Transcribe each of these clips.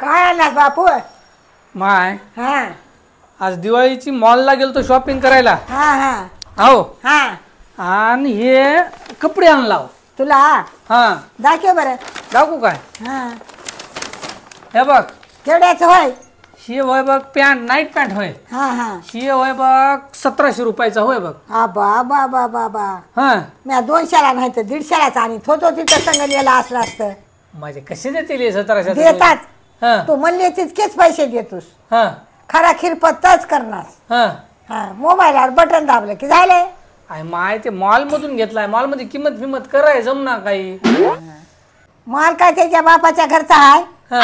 काय आणलास बापू? माय हा आज दिवाळीची मॉलला गेलतो शॉपिंग करायला. हा हा हो हा आणि हे कपडे आणला. तुला हा दाखव बरं. दाखवू काय? हा हे बघ केवढ्याचं होय? ही होय बघ पॅन्ट, नाईट पॅन्ट होय. हा हा ही होय बघ 1700 रुपयाचा होय बघ. हा बाबा बाबा बा हा मी 200ला नाही तर 150लाच आणि थोतो तिथं संगणीला असला असतं. माझे कसे देतील हे 1700? देतात. हा तू म्हणले तितकेच पैसे देतोस. हा खरा खिरपतच करणार. हा हा मोबाईलवर बटन दाबलं की झालंय. अरे माय ते मॉल मधून घेतलाय. मॉल मध्ये किंमत फिमत कराय जमना काही. माल काय त्याच्या बापाच्या घरचा आहे. हा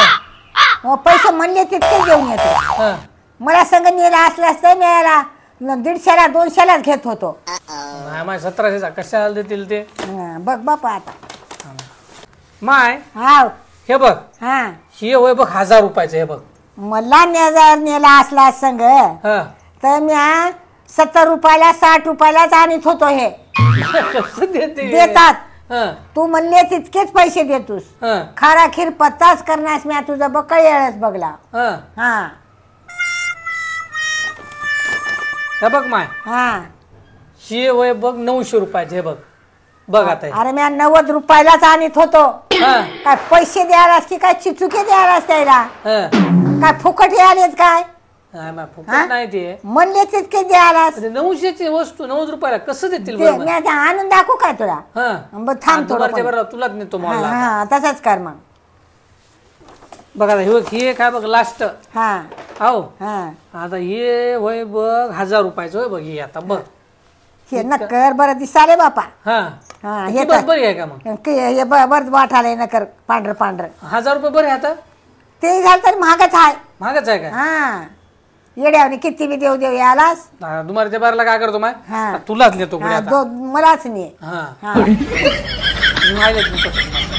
मग पैसे म्हणले तितके घेऊन येतो. हा मला संग नेला असलं असतं न्यायला 150ला 200लाच घेत होतो. नाही माय 1700चा कशाला देतील ते. बघ बापा आता. माय हा हे बघ हा ही होय बघ 1000 रुपयाचं. हे बघ मला नेला असला संग हा तर मी 70 रुपयाला 60 रुपयालाच आणत होतो. हे कसं देतील? देतात. हा तू म्हणले तितकेच पैसे देतोस. हा खरा खीर पत्ताच करण्यास मी तुझा बकळ येळच बघला. हा हा हे बघ माय हा ही होय बघ 900 रुपयाचे. हे बघ बघ आता हे. अरे मी 90 रुपयालाच आणत होतो. हा काय पैसे द्यायलास की काय चिचुके द्यायलास त्याला? हा काय फुकट आलेच काय? नाही माय फुकट हा? नाही ते. म्हणले तितके द्यायलास. 900ची वस्तू 90 रुपयाला कसं देतील ते बरोबर? मी आता आणून दाखवू काय तुला? हा बरं थांब थोडं दुपारच्या पण. बरोबर तुलाच नेतो हा मॉलला. हा तसंच कर मग. बघ आता हे काय बघ लास्ट. हा हो हा आता हे होय बघ 1000 रुपयाचं होय बघ. हे आता बघ हे नकर बरं दिसाले बापा. हा हा हे हे बघ बरी आहे का मग? हे बरं वाटाले नकर पांढरं पांढरं. 1000 रुपये बरे आता. ते झालं तरी महागच आहे. महागच आहे का? हा येड्यावनी किती बी देऊ देऊ यालाच. दुपारच्या बाराला काय करतो माय? हा. तुलाच नेतो पुढे हा, आता. मलाच नाही. हा हा मी माहिती आहे तुमचं.